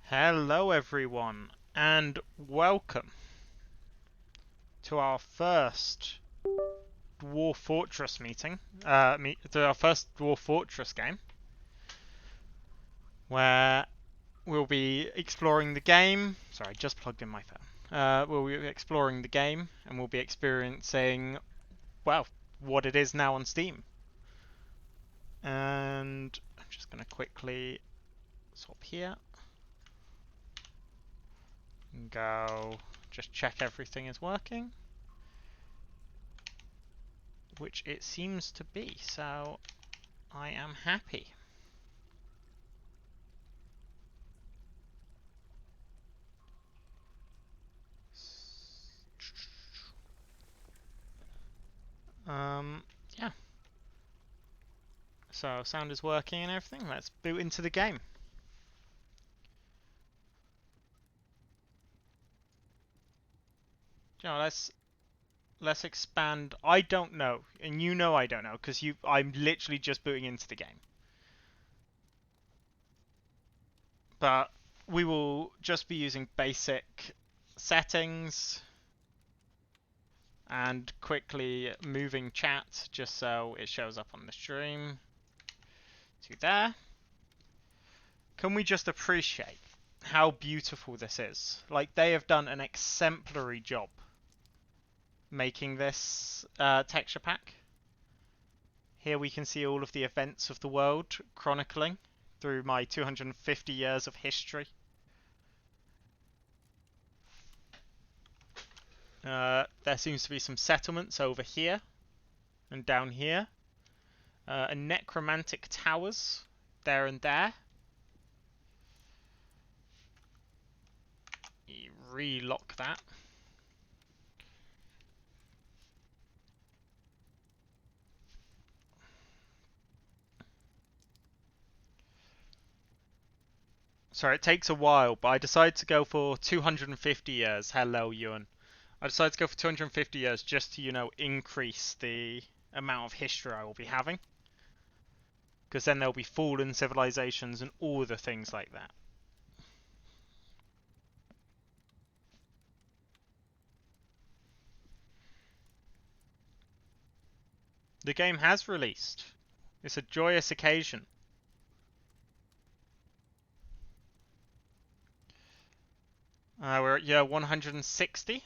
Hello everyone, and welcome to our first Dwarf Fortress meeting. To our first Dwarf Fortress game, where we'll be exploring the game. Sorry, I just plugged in my phone. We'll be exploring the game, and we'll be experiencing, well, what it is now on Steam. And I'm just going to quickly swap here. And go, just check everything is working. Which it seems to be, so I am happy. Yeah. So sound is working and everything. Let's boot into the game. You know, let's expand. I don't know, and you know I don't know, because I'm literally just booting into the game. But we will just be using basic settings and quickly moving chat just so it shows up on the stream to there. Can we just appreciate how beautiful this is? Like, they have done an exemplary job making this texture pack. Here we can see all of the events of the world chronicling through my 250 years of history. There seems to be some settlements over here and down here. And necromantic towers there and there. You relock that. Sorry, it takes a while, but I decided to go for 250 years. Hello, Ewan. I decided to go for 250 years just to, increase the amount of history I will be having. Because then there'll be fallen civilizations and all the things like that. The game has released. It's a joyous occasion. We're at year 160.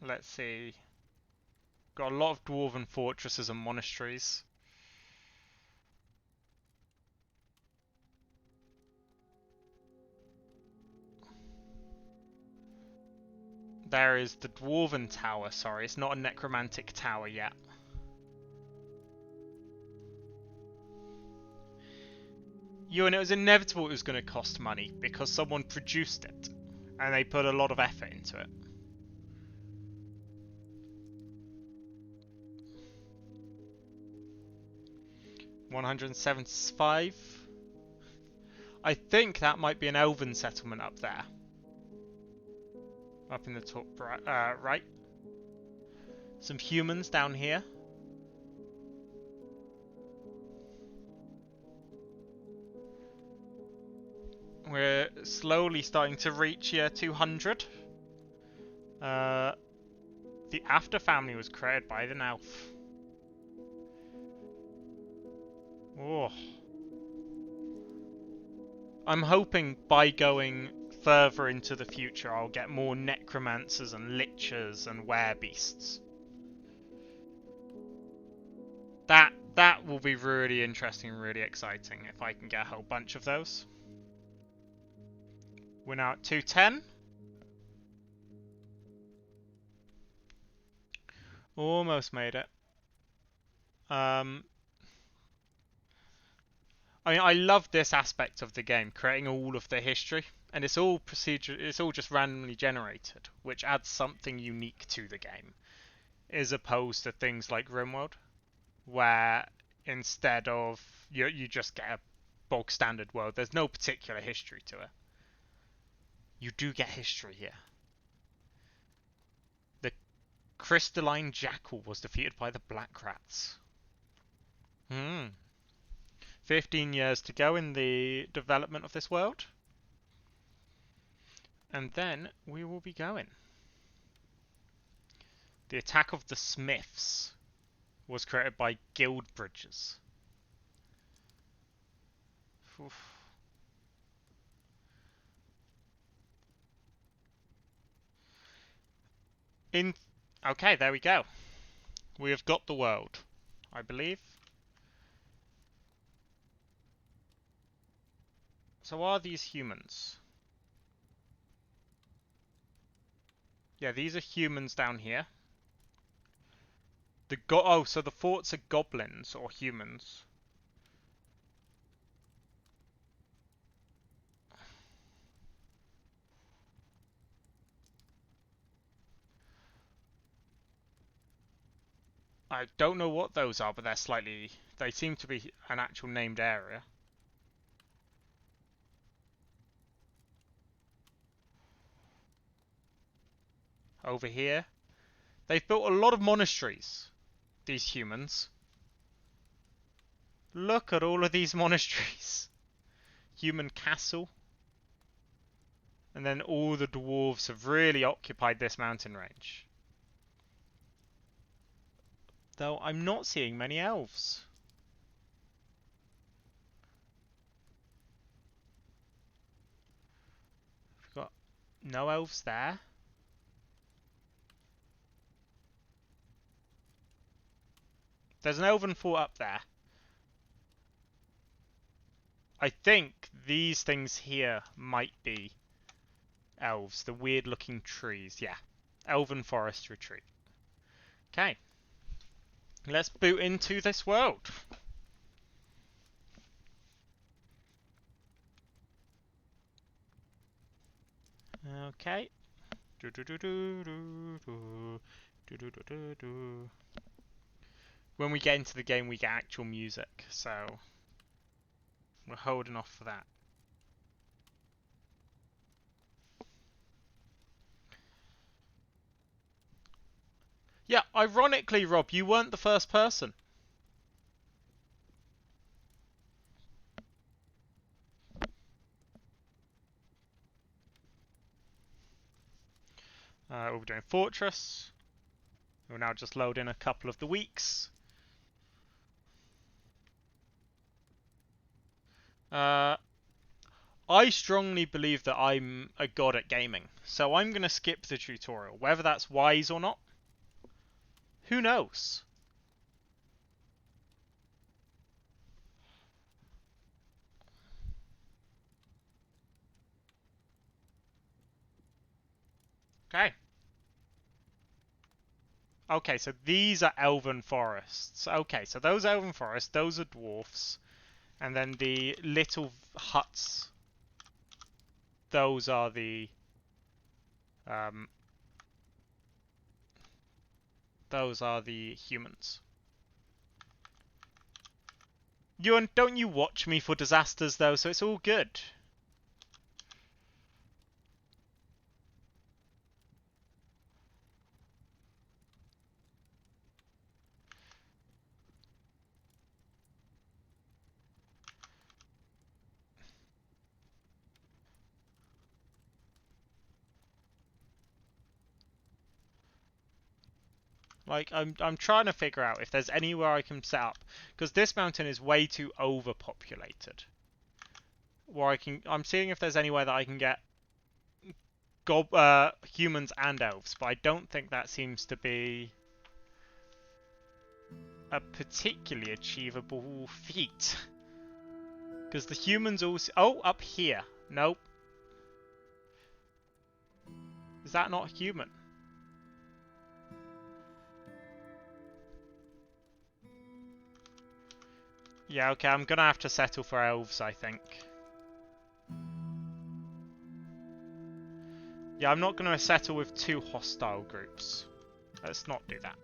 Let's see. Got a lot of dwarven fortresses and monasteries. There is the dwarven tower, sorry, it's not a necromantic tower yet. And it was inevitable it was going to cost money because someone produced it and they put a lot of effort into it. $175. I think that might be an elven settlement up there. Up in the top right. Some humans down here. We're slowly starting to reach year 200. The After family was created by an elf. Oh. I'm hoping by going further into the future I'll get more necromancers and lichers and werebeasts. That will be really interesting and really exciting if I can get a whole bunch of those. We're now at 210. Almost made it. I mean, I love this aspect of the game, creating all of the history, and it's all just randomly generated, which adds something unique to the game, as opposed to things like RimWorld, where instead of you just get a bog standard world, there's no particular history to it. You do get history here. The crystalline jackal was defeated by the black rats. 15 years to go in the development of this world. And then we will be going. The Attack of the Smiths was created by Guild Bridges. Oof. Okay, there we go. We have got the world, I believe. So are these humans? Yeah, these are humans down here. So the forts are goblins or humans. I don't know what those are, but they seem to be an actual named area. Over here. They've built a lot of monasteries, these humans. Look at all of these monasteries. Human castle. And then all the dwarves have really occupied this mountain range. Though I'm not seeing many elves. We've got no elves there. There's an elven fort up there. I think these things here might be elves. The weird looking trees. Yeah. Elven forest retreat. Okay. Let's boot into this world. Okay. When we get into the game, we get actual music, so we're holding off for that. Yeah, ironically, Rob, you weren't the first person. We'll be doing Fortress. We'll now just load in a couple of the weeks. I strongly believe that I'm a god at gaming, so I'm going to skip the tutorial. Whether that's wise or not, who knows? Okay. Okay, so these are elven forests. Okay, so those elven forests, those are dwarfs. And then the little huts, those are the humans. Don't you watch me for disasters though, so it's all good. Like, I'm trying to figure out if there's anywhere I can set up, because this mountain is way too overpopulated. Where I'm seeing if there's anywhere that I can get humans and elves, but I don't think that seems to be a particularly achievable feat. Because the humans also... Oh, up here. Nope. Is that not human? Yeah, okay, I'm gonna have to settle for elves, I think. Yeah, I'm not gonna settle with two hostile groups. Let's not do that.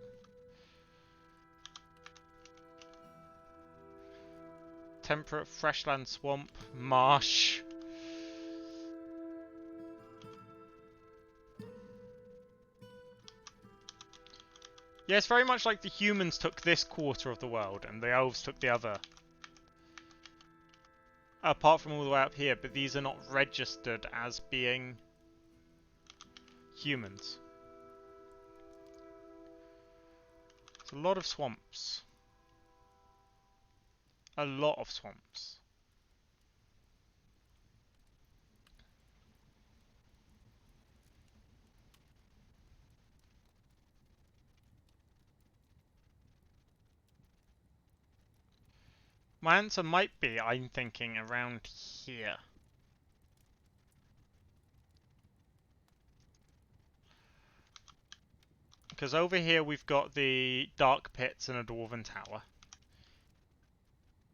Temperate, freshland swamp, marsh. Yeah, it's very much like the humans took this quarter of the world and the elves took the other. apart from all the way up here, but these are not registered as being humans. It's a lot of swamps. A lot of swamps. My answer might be, I'm thinking, around here. Because over here we've got the dark pits and a dwarven tower.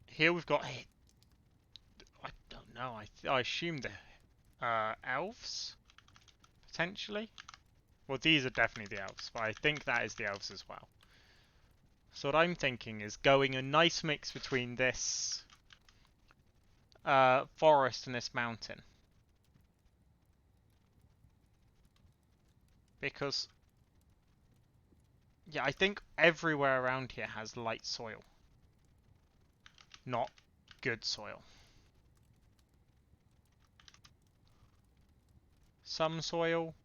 Here we've got... I don't know, I assume the elves? Potentially? Well, these are definitely the elves, but I think that is the elves as well. So what I'm thinking is going a nice mix between this forest and this mountain. Because, yeah, I think everywhere around here has light soil. Not good soil. Some soil.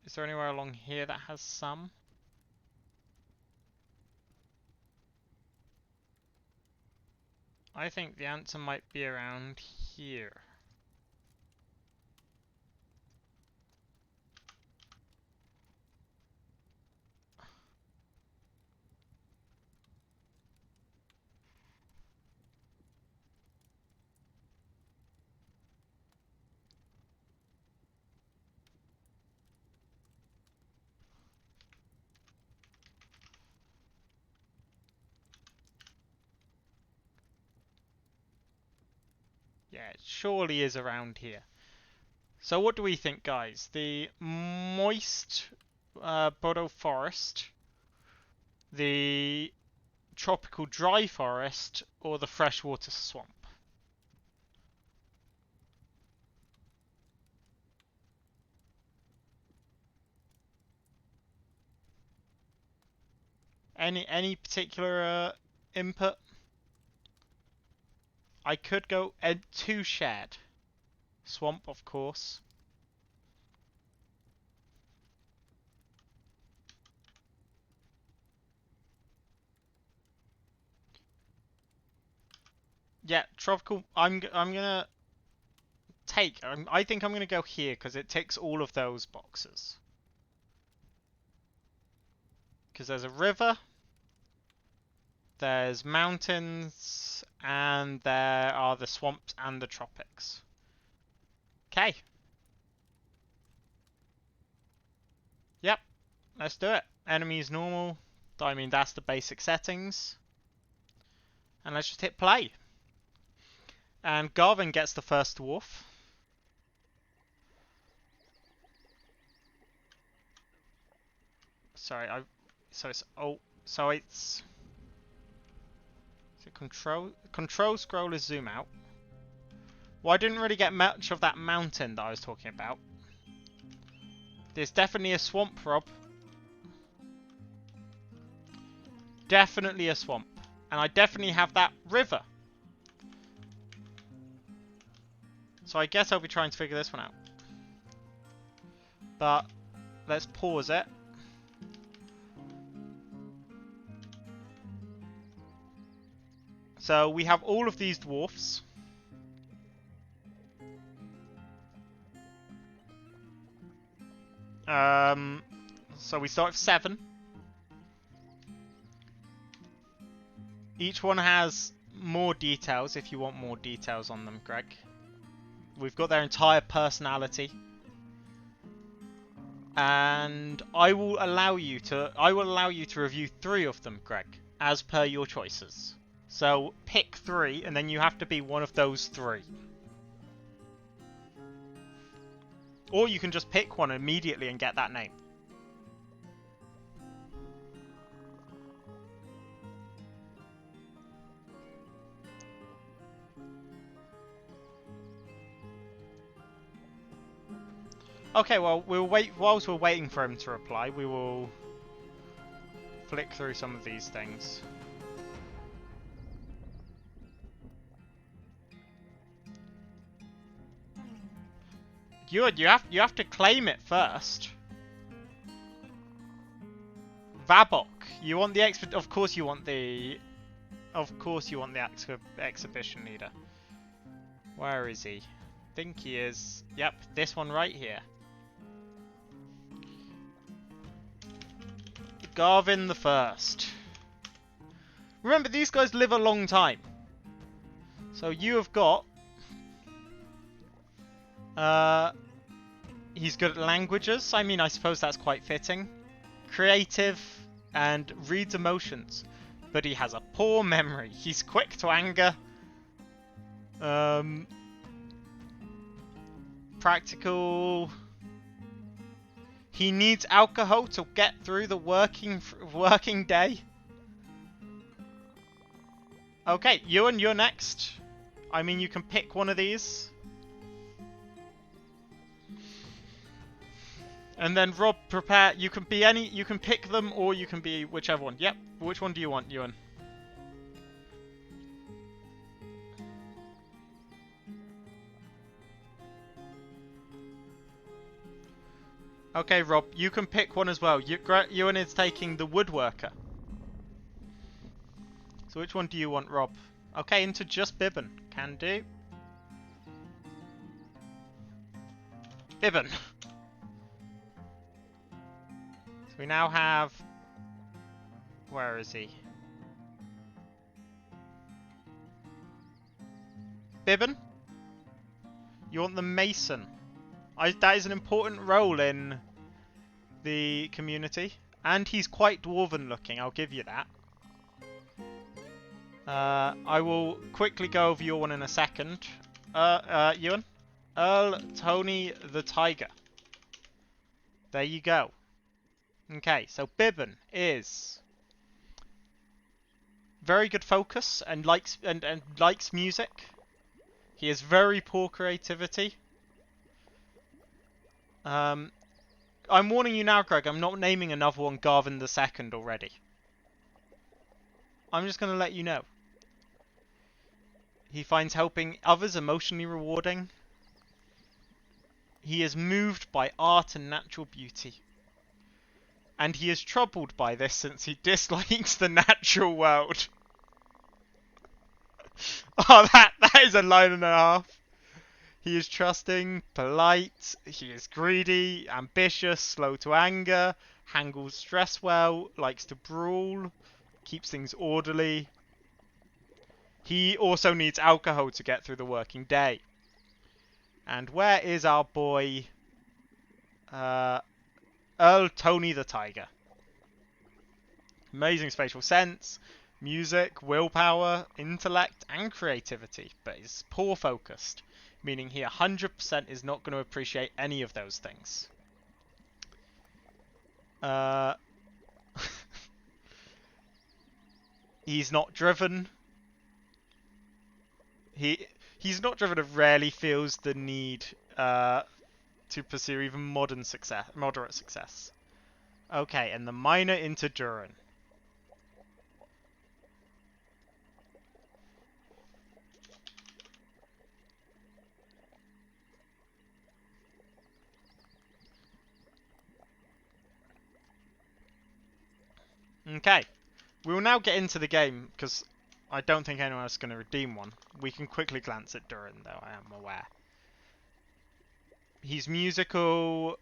Is there anywhere along here that has some? I think the answer might be around here. Yeah, it surely is around here. So what do we think, guys? The moist Bodo forest, the tropical dry forest, or the freshwater swamp? Any particular input? I could go Ed2 shared. Swamp, of course. Yeah, tropical. I'm gonna take. I think I'm gonna go here because it ticks all of those boxes. Because there's a river, there's mountains, and there are the swamps and the tropics. Okay. Yep, let's do it. Enemies normal. I mean, that's the basic settings. And let's just hit play. And Garvin gets the first dwarf. Sorry, so it's control scroll is zoom out. Well, I didn't really get much of that mountain that I was talking about. There's definitely a swamp, Rob. Definitely a swamp. And I definitely have that river. So I guess I'll be trying to figure this one out. But let's pause it. So we have all of these dwarfs. So we start with 7. Each one has more details if you want more details on them, Greg. We've got their entire personality. And I will allow you to review 3 of them, Greg, as per your choices. So pick 3 and then you have to be one of those 3. Or you can just pick one immediately and get that name. Okay, well, we'll wait. Whilst we're waiting for him to reply, we will flick through some of these things. You have to claim it first. Vabok, you want the of course you want the exhibition leader. Where is he? Think he is. Yep, this one right here. Garvin the First. Remember, these guys live a long time. So you have got... he's good at languages. I mean, I suppose that's quite fitting. Creative and reads emotions. But he has a poor memory. He's quick to anger. Practical. He needs alcohol to get through the working day. Okay, Ewan, you're next. I mean, you can pick one of these. And then Rob, prepare. You can be any. You can pick them, or you can be whichever one. Yep. Which one do you want, Ewan? Okay, Rob, you can pick one as well. Ewan is taking the woodworker. So which one do you want, Rob? Okay, into just Bibbin. Can do. Bibbin. So we now have... Where is he? Bibbin? You want the mason? That is an important role in the community. And he's quite dwarven looking, I'll give you that. I will quickly go over your one in a second. Ewan? Earl Tony the Tiger. There you go. Okay, so Bibbin is very good focus and likes music. He has very poor creativity. I'm warning you now, Greg, I'm not naming another one Garvin the Second already. I'm just going to let you know. He finds helping others emotionally rewarding. He is moved by art and natural beauty. And he is troubled by this since he dislikes the natural world. Oh, that is a line and a half. He is trusting, polite, he is greedy, ambitious, slow to anger, handles stress well, likes to brawl, keeps things orderly. He also needs alcohol to get through the working day. And where is our boy, Earl Tony the Tiger? Amazing spatial sense, music, willpower, intellect, and creativity, but is poor focused, meaning he 100% is not going to appreciate any of those things. He's not driven. He's not driven and rarely feels the need to pursue even moderate success. Okay, and the minor into Durin. Okay, we will now get into the game, because I don't think anyone else is going to redeem one. We can quickly glance at Durin, though, I am aware. He's musical,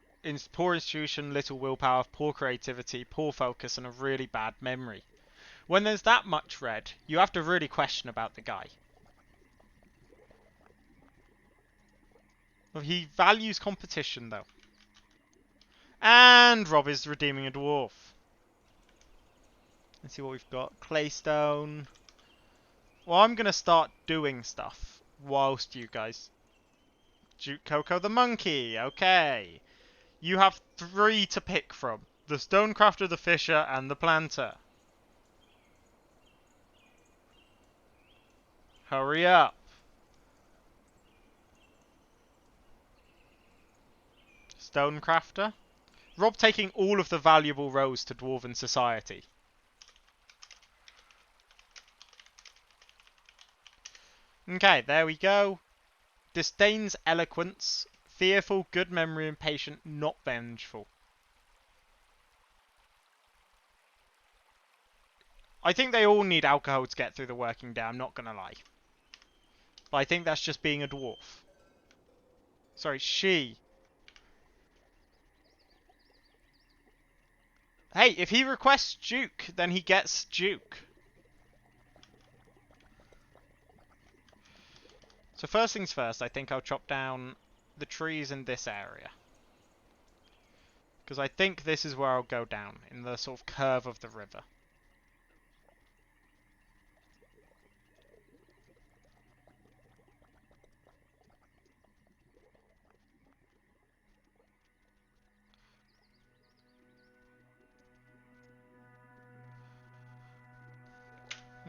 poor institution, little willpower, poor creativity, poor focus, and a really bad memory. When there's that much red, you have to really question about the guy. He values competition, though. And Rob is redeeming a dwarf. Let's see what we've got. Claystone. Well, I'm going to start doing stuff whilst you guys... Duke Coco the Monkey. Okay. You have 3 to pick from. The Stonecrafter, the Fisher, and the Planter. Hurry up. Stonecrafter. Rob taking all of the valuable rows to Dwarven Society. Okay, there we go. Disdains eloquence, Fearful, good memory, impatient, not vengeful. I think they all need alcohol to get through the working day, I'm not gonna lie. But I think that's just being a dwarf. Sorry, she. Hey, if he requests Duke, then he gets Duke. So first things first, I think I'll chop down the trees in this area. Because I think this is where I'll go down, in the sort of curve of the river.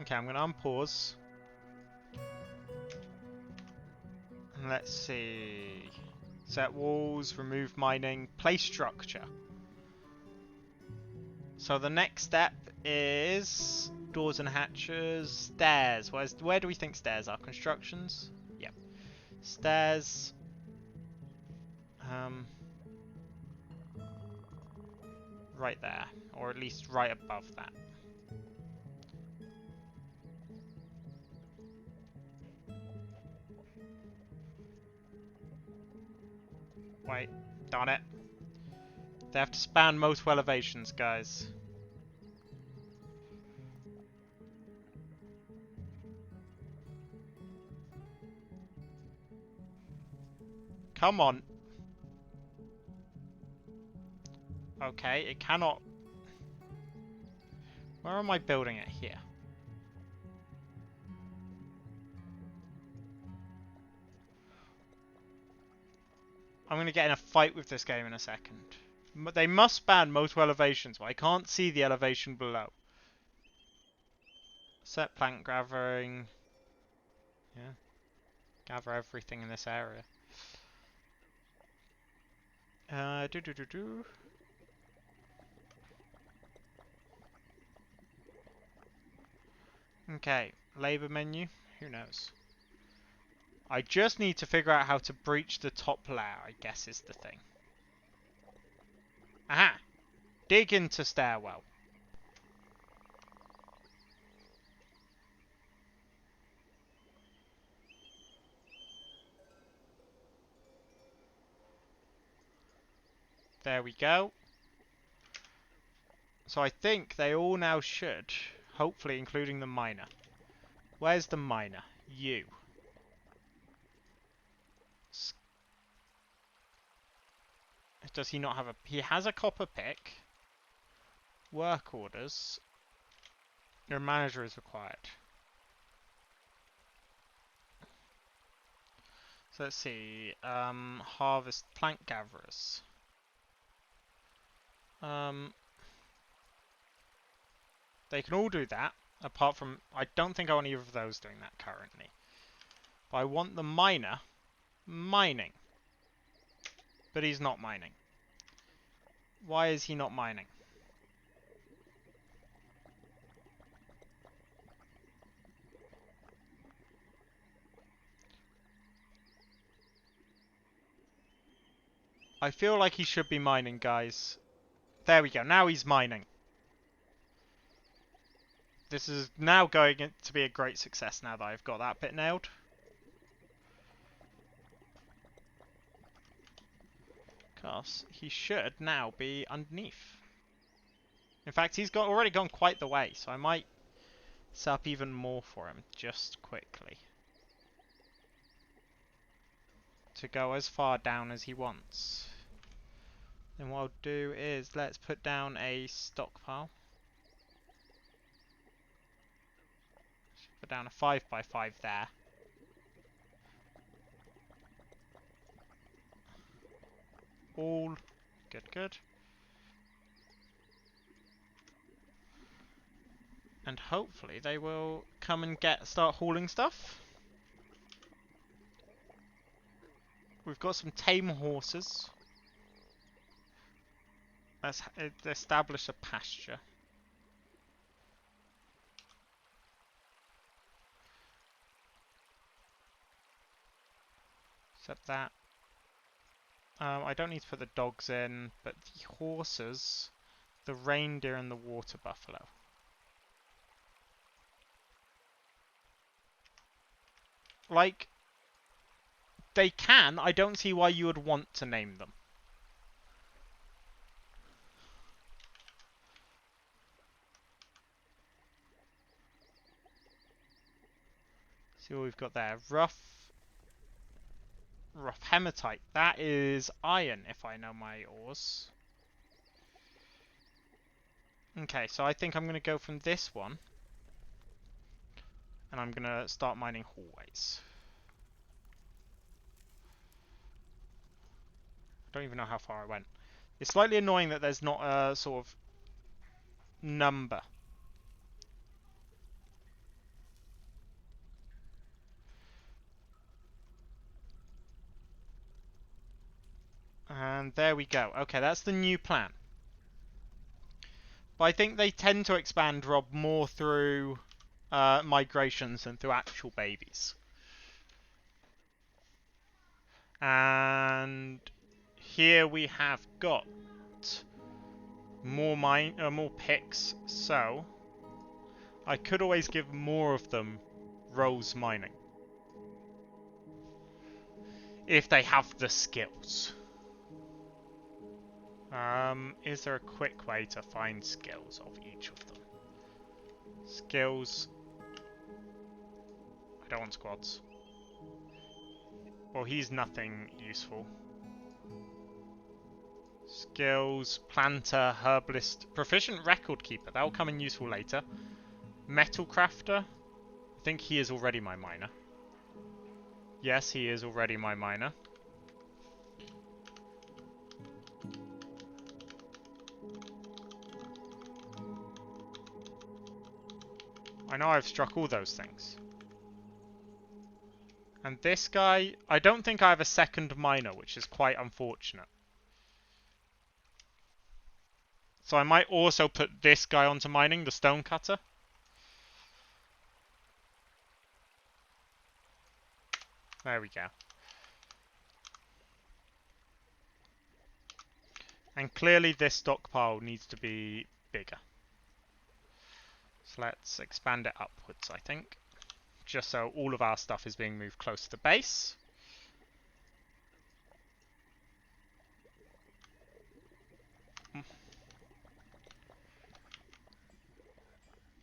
Okay, I'm going to unpause. And let's see. Set walls, remove mining, place structure. So the next step is doors and hatches, stairs. Where do we think stairs are? Constructions? Yep. Stairs. Right there, or at least right above that. Wait, darn it. They have to span multiple elevations, guys. Come on. Okay, it cannot... Where am I building it? Here. I'm going to get in a fight with this game in a second. They must span multiple elevations, but I can't see the elevation below. Set plant gathering. Yeah. Gather everything in this area. Do. Okay, labor menu. Who knows? I just need to figure out how to breach the top layer, I guess is the thing. Aha! Dig into stairwell. There we go. So I think they all now should, hopefully including the miner. Where's the miner? You. Does he not have a... He has a copper pick. Work orders. Your manager is required. So let's see. Harvest plant gatherers. They can all do that. Apart from... I don't think I want either of those doing that currently. But I want the miner mining. But he's not mining. Why is he not mining? I feel like he should be mining, guys. There we go. Now he's mining. This is now going to be a great success now that I've got that bit nailed. Because he should now be underneath. In fact, he's already gone quite the way, so I might set up even more for him, just quickly. To go as far down as he wants. Then what I'll do is, let's put down a stockpile. Put down a 5x5 there. All good. And hopefully they will come and start hauling stuff. We've got some tame horses. Let's establish a pasture. Set that. I don't need to put the dogs in, but the horses, the reindeer and the water buffalo. Like, they can. I don't see why you would want to name them. See what we've got there. Rough hematite. That is iron, if I know my ores. Okay, so I think I'm going to go from this one. And I'm going to start mining hallways. I don't even know how far I went. It's slightly annoying that there's not a sort of number. And there we go. Okay, that's the new plan. But I think they tend to expand, Rob, more through migrations than through actual babies. And here we have got more picks, so I could always give more of them rose mining if they have the skills. Is there a quick way to find skills of each of them? Skills. I don't want squads. Well, he's nothing useful. Skills, planter, herbalist, proficient record keeper. That will come in useful later. Metal crafter. I think he is already my miner. Yes, he is already my miner. I know I've struck all those things. And this guy, I don't think I have a second miner, which is quite unfortunate. So I might also put this guy onto mining, the stonecutter. There we go. And clearly this stockpile needs to be bigger. So let's expand it upwards, I think. Just so all of our stuff is being moved close to the base.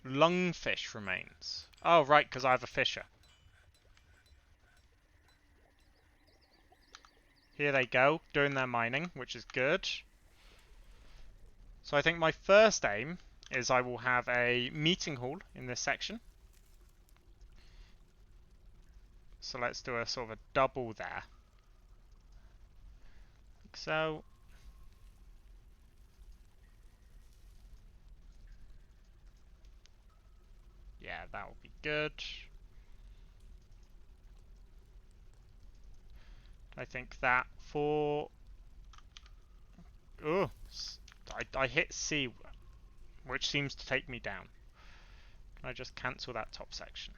Lungfish remains. Oh, right, because I have a fisher. Here they go, doing their mining, which is good. So I think my first aim is I will have a meeting hall in this section. So let's do a sort of a double there. Like so. Yeah, that will be good. I think that for... Oh, I hit C, which seems to take me down. Can I just cancel that top section?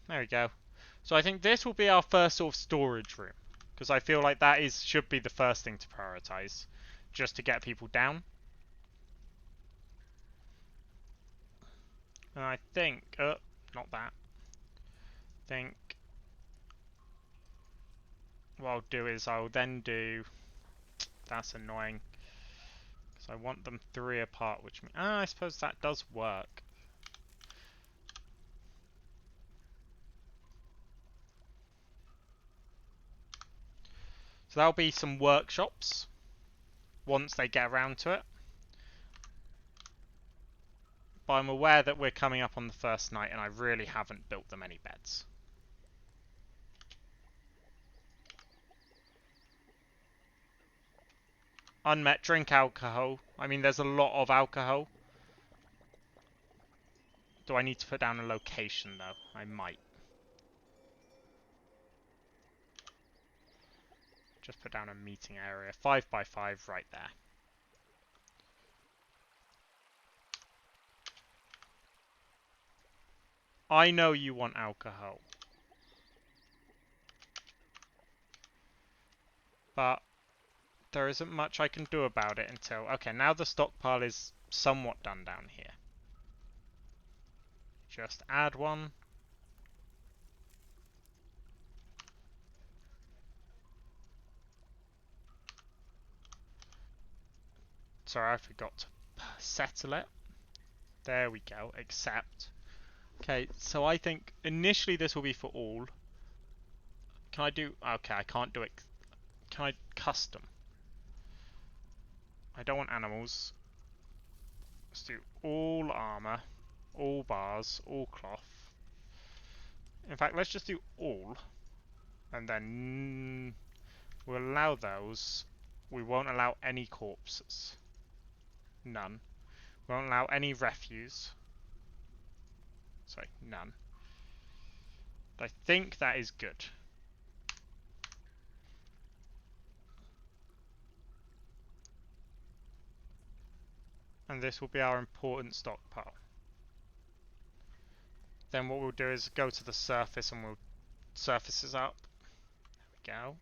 There we go. So I think this will be our first sort of storage room, because I feel like that should be the first thing to prioritize, just to get people down. And I think, not that. I think what I'll do is I'll then do, that's annoying, because I want them 3 apart, which means, I suppose that does work. So that'll be some workshops once they get around to it. But I'm aware that we're coming up on the first night and I really haven't built them any beds. Unmet, drink alcohol. I mean, there's a lot of alcohol. Do I need to put down a location though? I might. Just put down a meeting area. 5 by 5 right there. I know you want alcohol. But there isn't much I can do about it until... Okay, now the stockpile is somewhat done down here. Just add one. Sorry, I forgot to settle it. There we go, accept. Okay, so I think initially this will be for all. Can I do... Okay, I can't do it. Can I custom? I don't want animals. Let's do all armor, all bars, all cloth. In fact, let's just do all. And then we'll allow those. We won't allow any corpses. None. We won't allow any refuse. Sorry, none. But I think that is good. And this will be our important stockpile. Then what we'll do is go to the surface and we'll surface it up. There we go.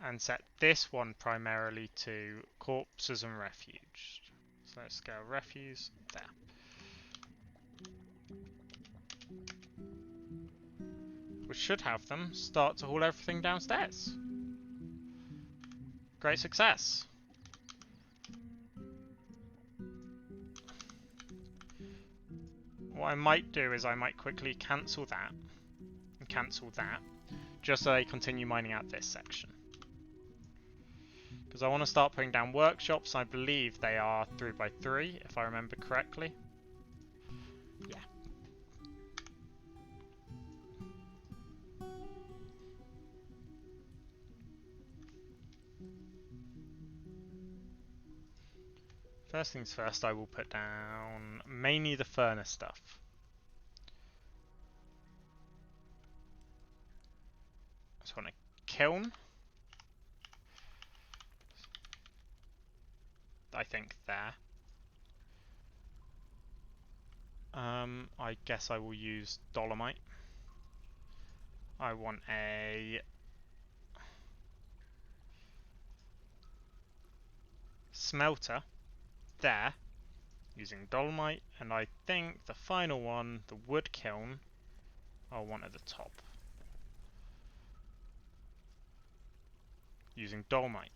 And set this one primarily to corpses and refuge. So let's go refuse there. We should have them start to haul everything downstairs. Great success. What I might do is I might quickly cancel that and cancel that, just so I continue mining out this section. Because I want to start putting down workshops. I believe they are 3x3, if I remember correctly. Yeah. First things first, I will put down mainly the furnace stuff. So I want a kiln. I think there. I guess I will use dolomite. I want a smelter there using dolomite, and I think the final one, the wood kiln, I'll want at the top using dolomite.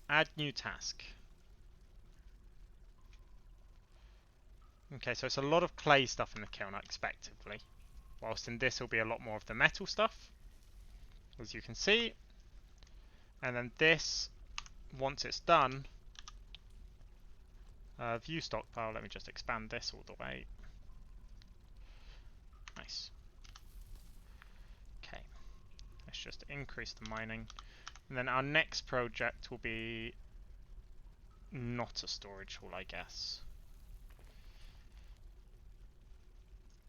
Add new task. Okay, so it's a lot of clay stuff in the kiln, expectedly. Whilst in this will be a lot more of the metal stuff, as you can see. And then this, once it's done, view stockpile, let me just expand this all the way. Nice. Okay, let's just increase the mining. And then our next project will be not a storage hall, I guess.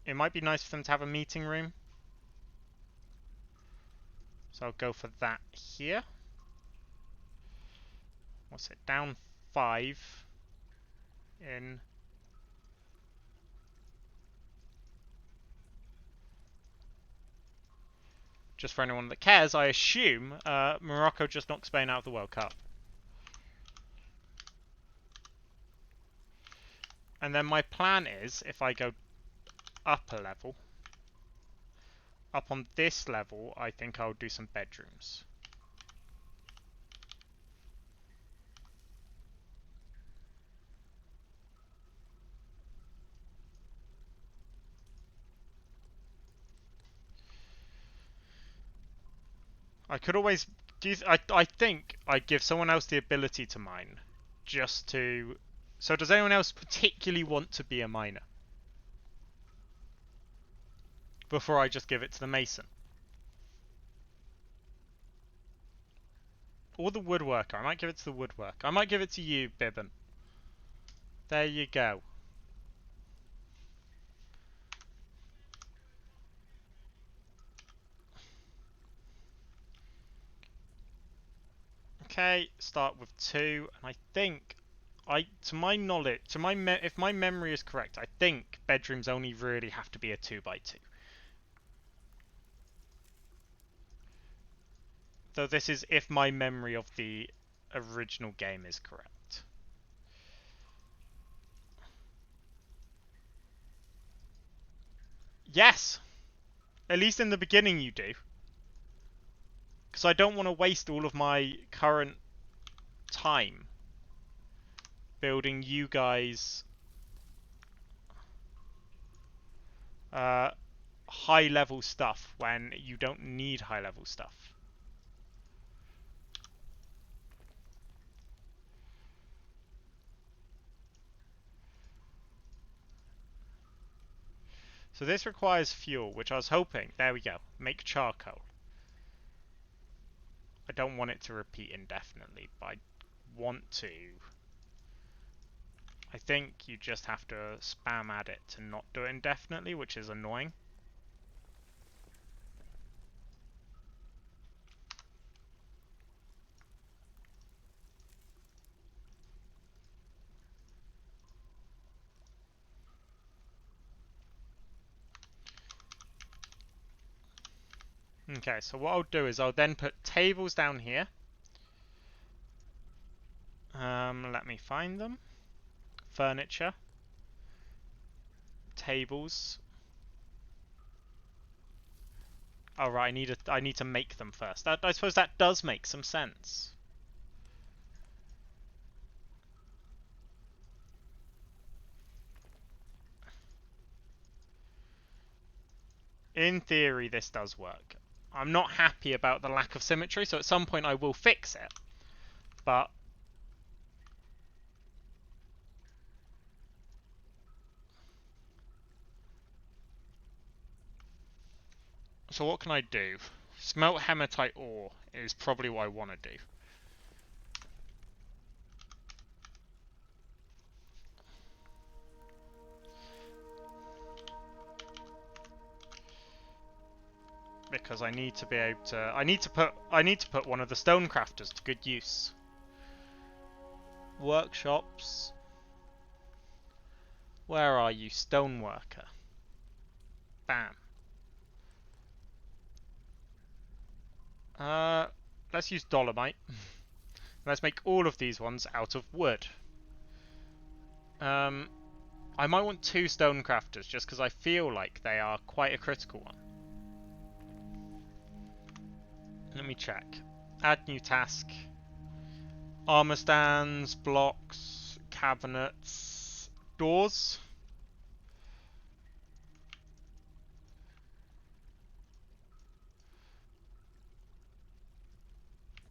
It might be nice for them to have a meeting room. So I'll go for that here. What's it? Down 5 in. Just for anyone that cares, I assume Morocco just knocked Spain out of the World Cup. And then my plan is, if I go up a level, up on this level, I think I'll do some bedrooms. I could always do. I think I'd give someone else the ability to mine, just to. So does anyone else particularly want to be a miner? Before I just give it to the mason. Or the woodworker. I might give it to the woodworker. I might give it to you, Bibbin. There you go. Okay, start with 2, and I think to my knowledge, if my memory is correct, I think bedrooms only really have to be a 2x2. Though this is if my memory of the original game is correct. Yes! At least in the beginning you do. Because I don't want to waste all of my current time building you guys high level stuff when you don't need high level stuff. So this requires fuel, which I was hoping, there we go, make charcoal. I don't want it to repeat indefinitely, but I want to. I think you just have to spam add it to not do it indefinitely, which is annoying. Okay, so what I'll do is I'll then put tables down here. Let me find them. Furniture. Tables. Oh right, I need to make them first. I suppose that does make some sense. In theory, this does work. I'm not happy about the lack of symmetry, so at some point I will fix it. But so what can I do? Smelt hematite ore is probably what I want to do. Because I need to be able to I need to put one of the stone crafters to good use. Workshops. Where are you, stoneworker? Bam. Let's use dolomite. Let's make all of these ones out of wood. I might want 2 stone crafters just because I feel like they are quite a critical one. Let me check. Add new task. Armor stands, blocks, cabinets, doors.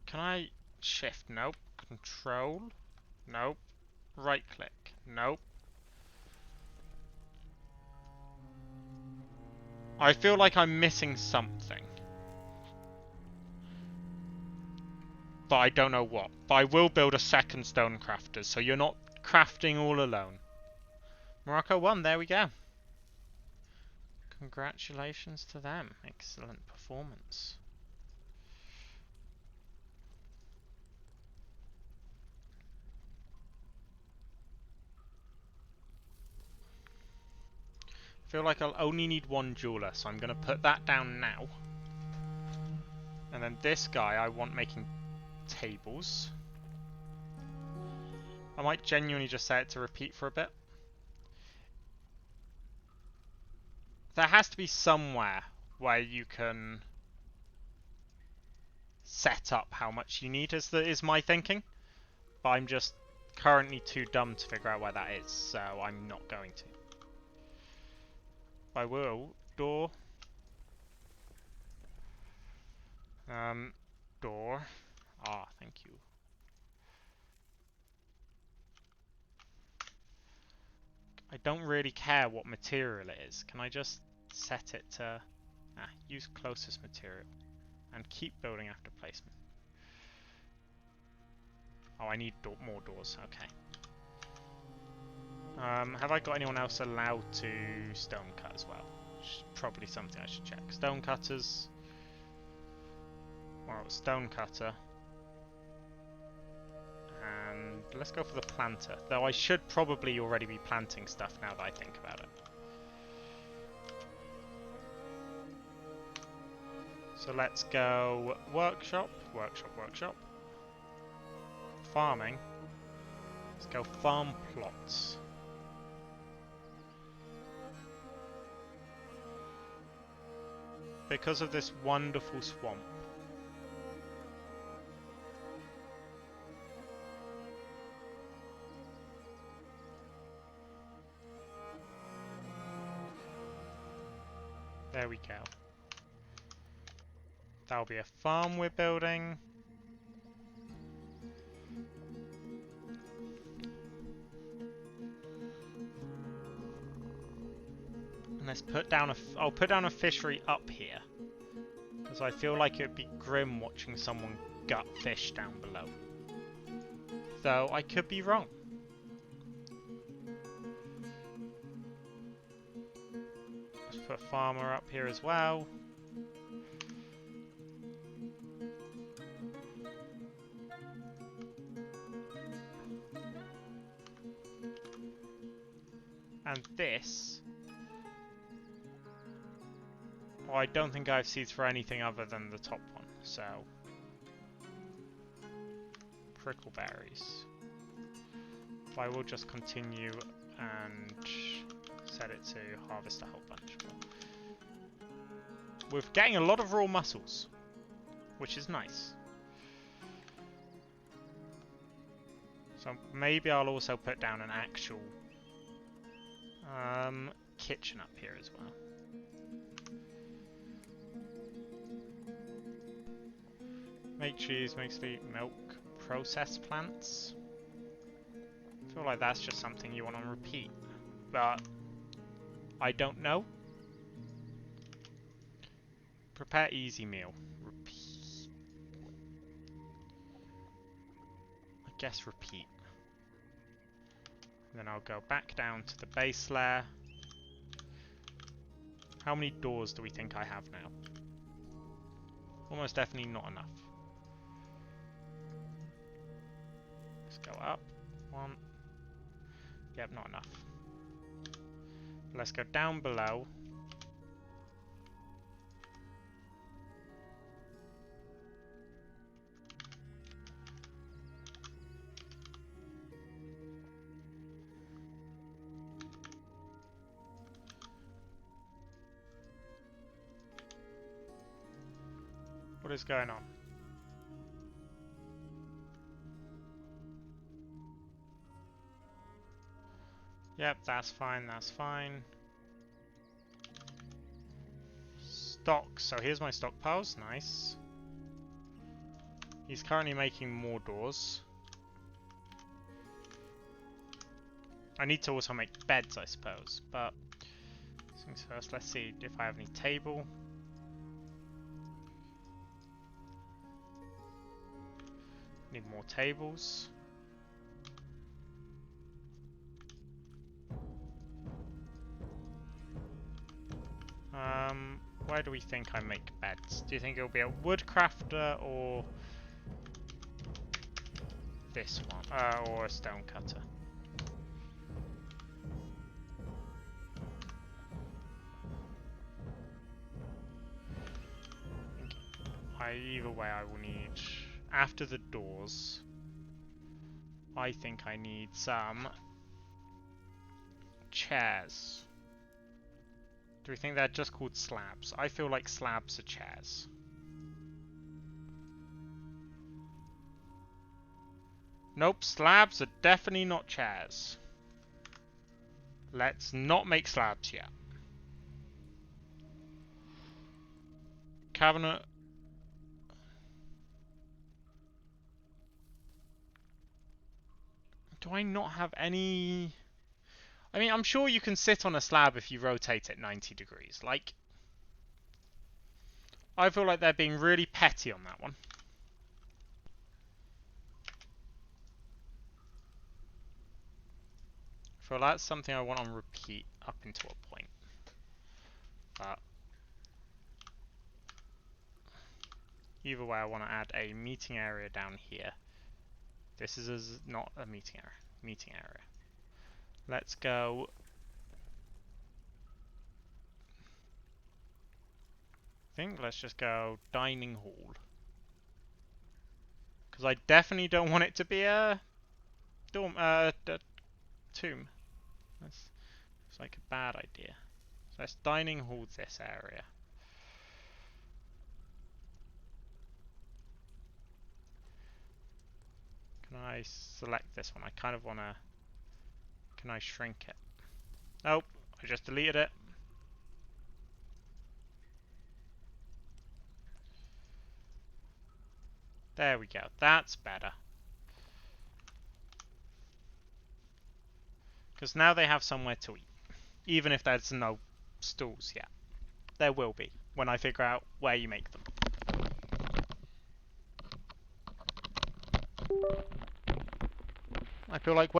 Can I shift? Nope. Control? Nope. Right click? Nope. I feel like I'm missing something. But I don't know what. But I will build a second stone crafter, so you're not crafting all alone. Morocco won, there we go. Congratulations to them. Excellent performance. I feel like I'll only need 1 jeweler, so I'm going to put that down now. And then this guy I want making tables. I might genuinely just set it to repeat for a bit. There has to be somewhere where you can set up how much you need, is my thinking. But I'm just currently too dumb to figure out where that is, so I'm not going to. I will. Door. Door. Ah, thank you. I don't really care what material it is. Can I just set it to use closest material and keep building after placement? Oh, I need more doors. Okay. Have I got anyone else allowed to stone cut as well? Probably something I should check. Stone cutters. Well, stone cutter. And But let's go for the planter. Though I should probably already be planting stuff now that I think about it. So let's go workshop, workshop, workshop. Farming. Let's go farm plots. Because of this wonderful swamp. There we go. That'll be a farm we're building. And let's put down I'll put down a fishery up here. Because I feel like it would be grim watching someone gut fish down below. Though I could be wrong. Let's put a farmer up here as well. And this... well, I don't think I have seeds for anything other than the top one, so... prickleberries. I will just continue and set it to harvest a whole bunch more. We're getting a lot of raw mussels, which is nice. So maybe I'll also put down an actual kitchen up here as well. Make cheese, make sweet milk, process plants. I feel like that's just something you want on repeat, but I don't know. Prepare easy meal. Repeat. I guess repeat. Then I'll go back down to the base layer. How many doors do we think I have now? Almost definitely not enough. Let's go up. One. Yep, not enough. Let's go down below. What is going on? Yep, that's fine, that's fine. Stock. So here's my stockpiles, nice. He's currently making more doors. I need to also make beds, I suppose, but things first, let's see if I have any table. Need more tables. Where do we think I make beds? Do you think it'll be a wood crafter or this one? Or a stone cutter? Either way I will need, after the doors, I think I need some chairs. Do we think they're just called slabs? I feel like slabs are chairs. Nope, slabs are definitely not chairs. Let's not make slabs yet. Cabinet. Do I not have any... I mean, I'm sure you can sit on a slab if you rotate it 90 degrees. Like, I feel like they're being really petty on that one. I feel that's something I want on repeat up until a point. But either way, I want to add a meeting area down here. This is not a meeting area. Meeting area. Let's go. I think let's just go dining hall. Because I definitely don't want it to be a tomb. That's like a bad idea. So let's dining hall this area. Can I select this one? I kind of want to... Can I shrink it? Nope, I just deleted it. There we go, that's better. Because now they have somewhere to eat. Even if there's no stools yet. There will be, when I figure out where you make them. I feel like...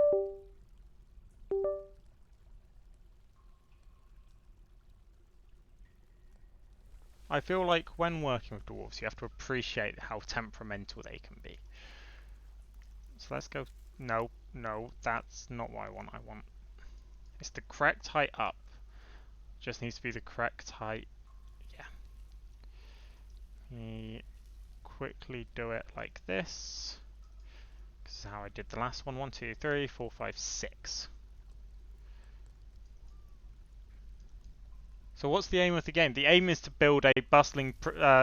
I feel like when working with dwarves, you have to appreciate how temperamental they can be. So let's go... No, no, that's not what I want. I want... It's the correct height up. Just needs to be the correct height. Yeah. Me quickly do it like this. This is how I did the last one. 1, 2, 3, 4, 5, 6. So what's the aim of the game? The aim is to build a bustling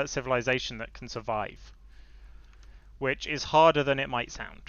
civilization that can survive. Which is harder than it might sound.